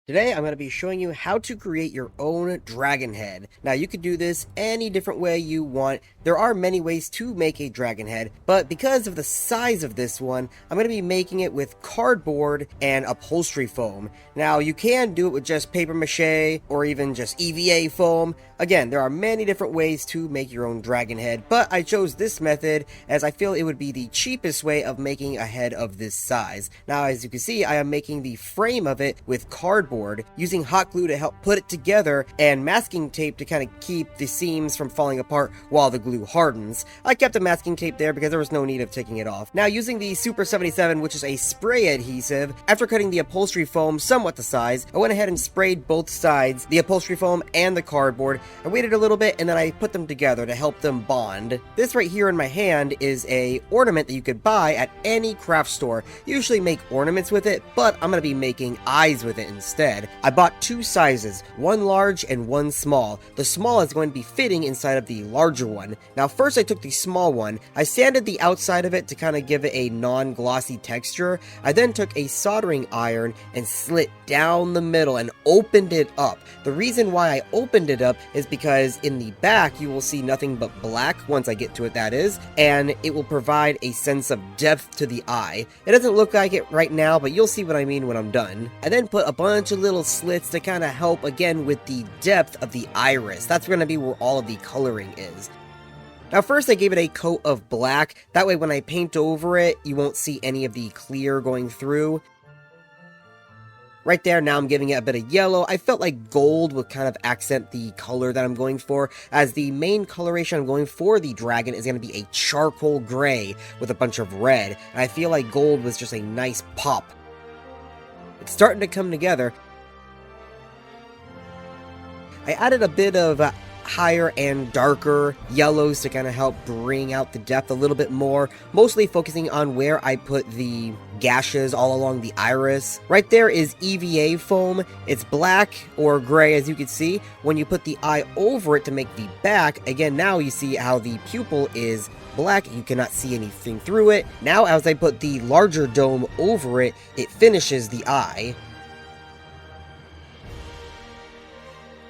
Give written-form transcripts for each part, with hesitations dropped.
Today I'm going to be showing you how to create your own dragon head. Now you could do this any different way you want. There are many ways to make a dragon head, but because of the size of this one, I'm going to be making it with cardboard and upholstery foam. Now you can do it with just paper mache or even just EVA foam. Again, there are many different ways to make your own dragon head, but I chose this method as I feel it would be the cheapest way of making a head of this size. Now as you can see, I am making the frame of it with cardboard, using hot glue to help put it together and masking tape to kind of keep the seams from falling apart while the glue hardens. I kept the masking tape there because there was no need of taking it off. Now using the Super 77, which is a spray adhesive, after cutting the upholstery foam somewhat the size, I went ahead and sprayed both sides, the upholstery foam and the cardboard. I waited a little bit and then I put them together to help them bond. This right here in my hand is a ornament that you could buy at any craft store. You usually make ornaments with it, but I'm going to be making eyes with it instead. I bought two sizes, one large and one small. The small is going to be fitting inside of the larger one. Now first I took the small one, I sanded the outside of it to kind of give it a non-glossy texture. I then took a soldering iron and slit down the middle and opened it up. The reason why I opened it up is because in the back you will see nothing but black once I get to it, that is, and it will provide a sense of depth to the eye. It doesn't look like it right now, but you'll see what I mean when I'm done. I then put a bunch of little slits to kind of help again with the depth of the iris. That's going to be where all of the coloring is. Now first I gave it a coat of black, that way when I paint over it you won't see any of the clear going through. Right there, now I'm giving it a bit of yellow. I felt like gold would kind of accent the color that I'm going for, as the main coloration I'm going for the dragon is going to be a charcoal gray with a bunch of red, and I feel like gold was just a nice pop. It's starting to come together. I added a bit of higher and darker yellows to kind of help bring out the depth a little bit more, mostly focusing on where I put the gashes all along the iris. Right there is EVA foam. It's black or gray, as you can see. When you put the eye over it to make the back, again, now you see how the pupil is black. You cannot see anything through it. Now as I put the larger dome over it, it finishes the eye.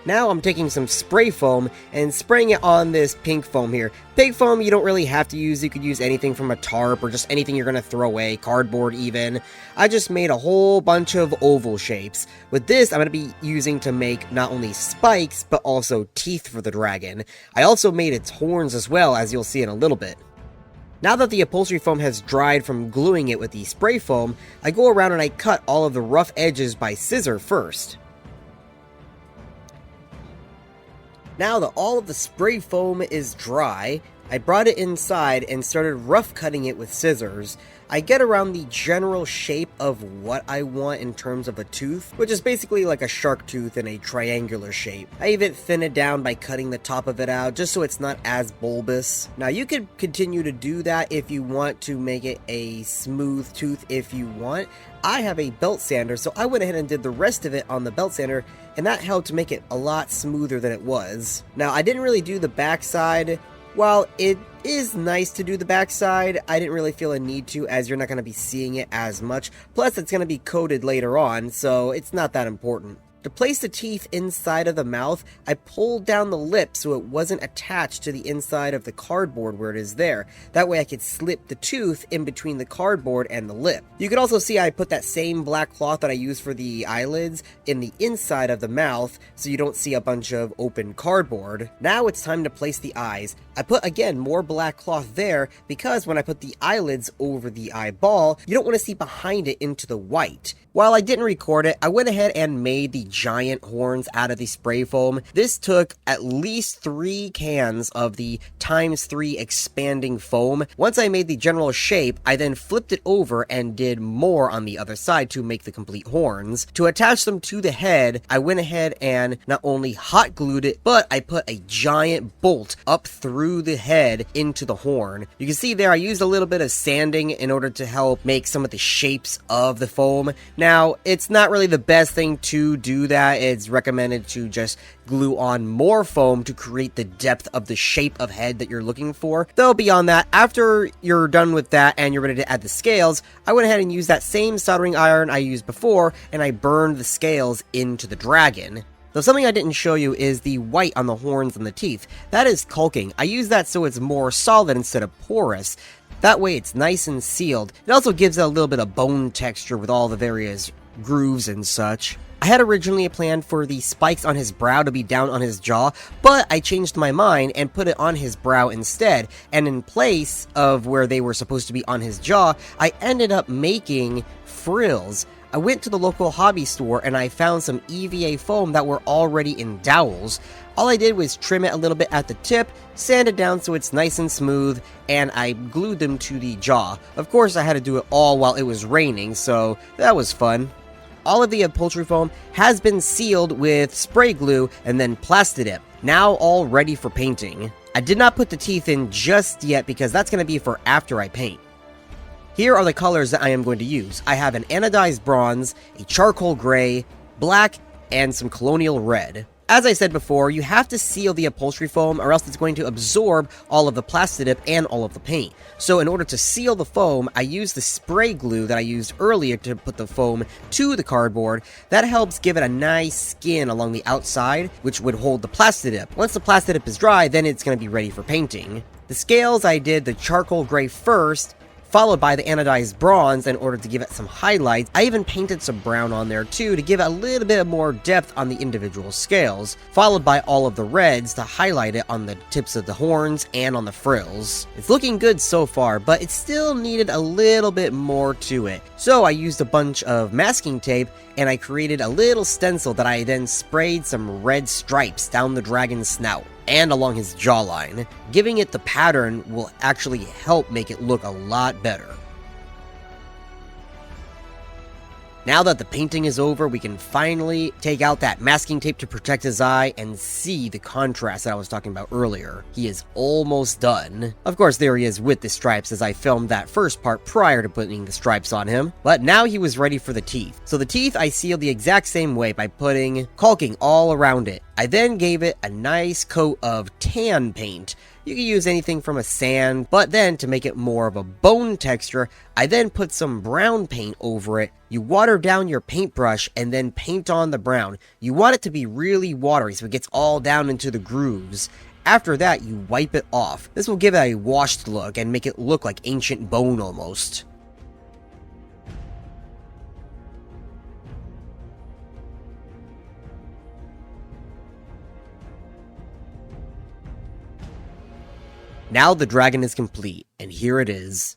Now I'm taking some spray foam and spraying it on this pink foam here. Pink foam you don't really have to use. You could use anything from a tarp or just anything you're going to throw away, cardboard even. I just made a whole bunch of oval shapes. With this I'm going to be using to make not only spikes but also teeth for the dragon. I also made its horns as well, as you'll see in a little bit. Now that the upholstery foam has dried from gluing it with the spray foam, I go around and I cut all of the rough edges by scissor first. Now that all of the spray foam is dry, I brought it inside and started rough cutting it with scissors. I get around the general shape of what I want in terms of a tooth, which is basically like a shark tooth in a triangular shape. I even thin it down by cutting the top of it out just so it's not as bulbous. Now you could continue to do that if you want to make it a smooth tooth if you want. I have a belt sander, so I went ahead and did the rest of it on the belt sander, and that helped to make it a lot smoother than it was. Now I didn't really do the backside. While it is nice to do the backside, I didn't really feel a need to, as you're not going to be seeing it as much. Plus it's going to be coated later on, so it's not that important. To place the teeth inside of the mouth, I pulled down the lip so it wasn't attached to the inside of the cardboard where it is there. That way I could slip the tooth in between the cardboard and the lip. You can also see I put that same black cloth that I used for the eyelids in the inside of the mouth so you don't see a bunch of open cardboard. Now it's time to place the eyes. I put, again, more black cloth there because when I put the eyelids over the eyeball, you don't want to see behind it into the white. While I didn't record it, I went ahead and made the giant horns out of the spray foam. This took at least 3 cans of the ×3 expanding foam. Once I made the general shape, I then flipped it over and did more on the other side to make the complete horns. To attach them to the head, I went ahead and not only hot glued it, but I put a giant bolt up through the head into the horn. You can see there I used a little bit of sanding in order to help make some of the shapes of the foam. Now, it's not really the best thing to do do that, it's recommended to just glue on more foam to create the depth of the shape of head that you're looking for. Though beyond that, after you're done with that and you're ready to add the scales, I went ahead and used that same soldering iron I used before, and I burned the scales into the dragon. Though something I didn't show you is the white on the horns and the teeth. That is caulking. I use that so it's more solid instead of porous. That way it's nice and sealed. It also gives it a little bit of bone texture with all the various grooves and such. I had originally planned for the spikes on his brow to be down on his jaw, but I changed my mind and put it on his brow instead, and in place of where they were supposed to be on his jaw, I ended up making frills. I went to the local hobby store and I found some EVA foam that were already in dowels. All I did was trim it a little bit at the tip, sand it down so it's nice and smooth, and I glued them to the jaw. Of course, I had to do it all while it was raining, so that was fun. All of the upholstery foam has been sealed with spray glue and then Plastidip, now all ready for painting. I did not put the teeth in just yet because that's going to be for after I paint. Here are the colors that I am going to use. I have an anodized bronze, a charcoal gray, black, and some colonial red. As I said before, you have to seal the upholstery foam or else it's going to absorb all of the Plastidip and all of the paint. So in order to seal the foam, I use the spray glue that I used earlier to put the foam to the cardboard. That helps give it a nice skin along the outside, which would hold the Plastidip. Once the Plastidip is dry, then it's going to be ready for painting. The scales, I did the charcoal gray first, followed by the anodized bronze in order to give it some highlights. I even painted some brown on there too to give it a little bit more depth on the individual scales, followed by all of the reds to highlight it on the tips of the horns and on the frills. It's looking good so far, but it still needed a little bit more to it. So I used a bunch of masking tape and I created a little stencil that I then sprayed some red stripes down the dragon's snout and along his jawline. Giving it the pattern will actually help make it look a lot better. Now that the painting is over, we can finally take out that masking tape to protect his eye and see the contrast that I was talking about earlier. He is almost done. Of course, there he is with the stripes as I filmed that first part prior to putting the stripes on him. But now he was ready for the teeth. So the teeth I sealed the exact same way by putting caulking all around it. I then gave it a nice coat of tan paint. You can use anything from a sand, but then to make it more of a bone texture, I then put some brown paint over it. You water down your paintbrush and then paint on the brown. You want it to be really watery so it gets all down into the grooves. After that, you wipe it off. This will give it a washed look and make it look like ancient bone almost. Now the dragon is complete, and here it is.